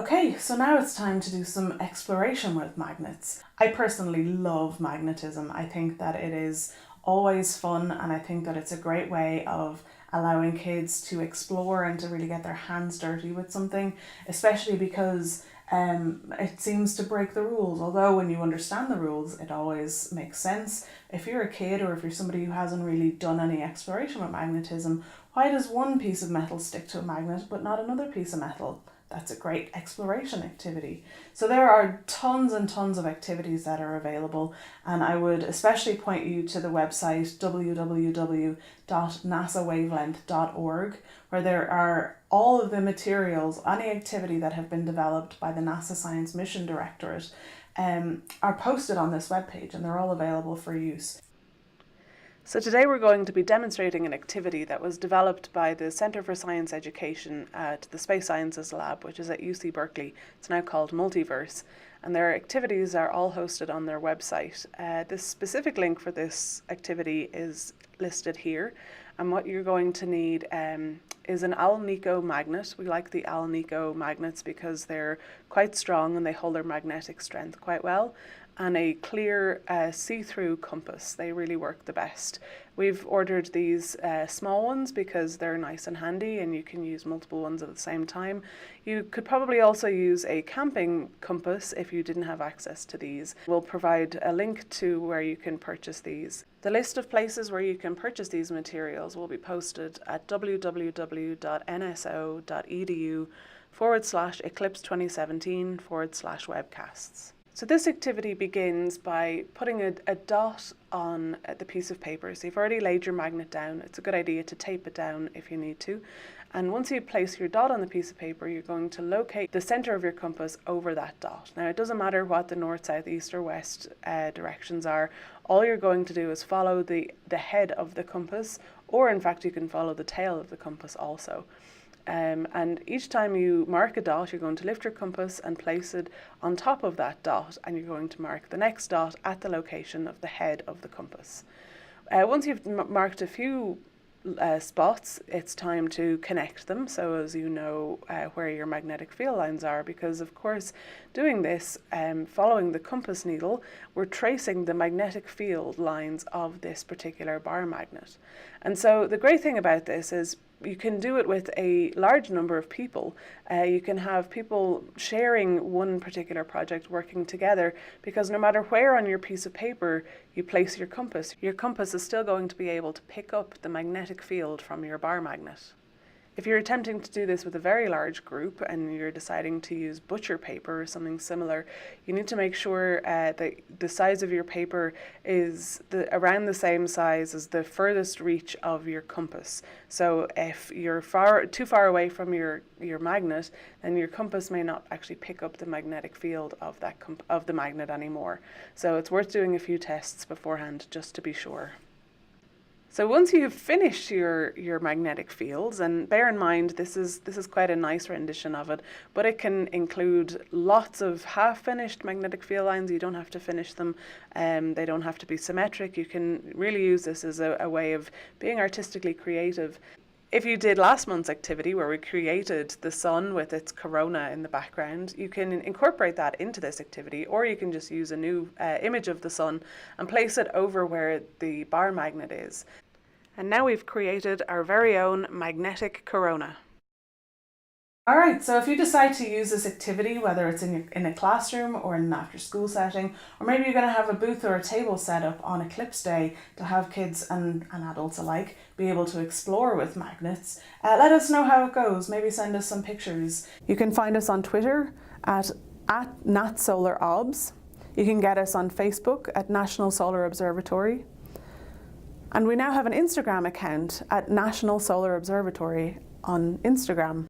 Okay, so now it's time to do some exploration with magnets. I personally love magnetism. I think that it is always fun, and I think that it's a great way of allowing kids to explore and to really get their hands dirty with something, especially because it seems to break the rules. Although when you understand the rules, it always makes sense. If you're a kid or if you're somebody who hasn't really done any exploration with magnetism, why does one piece of metal stick to a magnet but not another piece of metal? That's a great exploration activity. So there are tons and tons of activities that are available, and I would especially point you to the website www.nasawavelength.org, where there are all of the materials, any activity that have been developed by the NASA Science Mission Directorate are posted on this webpage, and they're all available for use. So today we're going to be demonstrating an activity that was developed by the Centre for Science Education at the Space Sciences Lab, which is at UC Berkeley. It's now called Multiverse, and their activities are all hosted on their website. This specific link for this activity is listed here, and what you're going to need is an Alnico magnet. We like the Alnico magnets because they're quite strong and they hold their magnetic strength quite well, and a clear see-through compass. They really work the best. We've ordered these small ones because they're nice and handy and you can use multiple ones at the same time. You could probably also use a camping compass if you didn't have access to these. We'll provide a link to where you can purchase these. The list of places where you can purchase these materials will be posted at www.nso.edu/Eclipse2017/webcasts. So this activity begins by putting a dot on the piece of paper. So you've already laid your magnet down. It's a good idea to tape it down if you need to. And once you place your dot on the piece of paper, you're going to locate the center of your compass over that dot. Now, it doesn't matter what the north, south, east, or west directions are. All you're going to do is follow the head of the compass, or in fact, you can follow the tail of the compass also. And each time you mark a dot, you're going to lift your compass and place it on top of that dot, and you're going to mark the next dot at the location of the head of the compass. Once you've marked a few spots, it's time to connect them, so as you know where your magnetic field lines are, because of course doing this, following the compass needle, we're tracing the magnetic field lines of this particular bar magnet. And so the great thing about this is you can do it with a large number of people. You can have people sharing one particular project, working together, because no matter where on your piece of paper you place your compass is still going to be able to pick up the magnetic field from your bar magnet. If you're attempting to do this with a very large group and you're deciding to use butcher paper or something similar, you need to make sure that the size of your paper is around the same size as the furthest reach of your compass. So if you're too far away from your magnet, then your compass may not actually pick up the magnetic field of the magnet anymore. So it's worth doing a few tests beforehand just to be sure. So once you've finished your magnetic fields, and bear in mind this is quite a nice rendition of it, but it can include lots of half-finished magnetic field lines. You don't have to finish them. They don't have to be symmetric. You can really use this as a way of being artistically creative. If you did last month's activity where we created the sun with its corona in the background, you can incorporate that into this activity, or you can just use a new image of the sun and place it over where the bar magnet is. And now we've created our very own magnetic corona. All right, so if you decide to use this activity, whether it's in a classroom or in an after-school setting, or maybe you're going to have a booth or a table set up on Eclipse Day to have kids and adults alike be able to explore with magnets, let us know how it goes. Maybe send us some pictures. You can find us on Twitter at @NatSolarObs. You can get us on Facebook at National Solar Observatory. And we now have an Instagram account at National Solar Observatory on Instagram.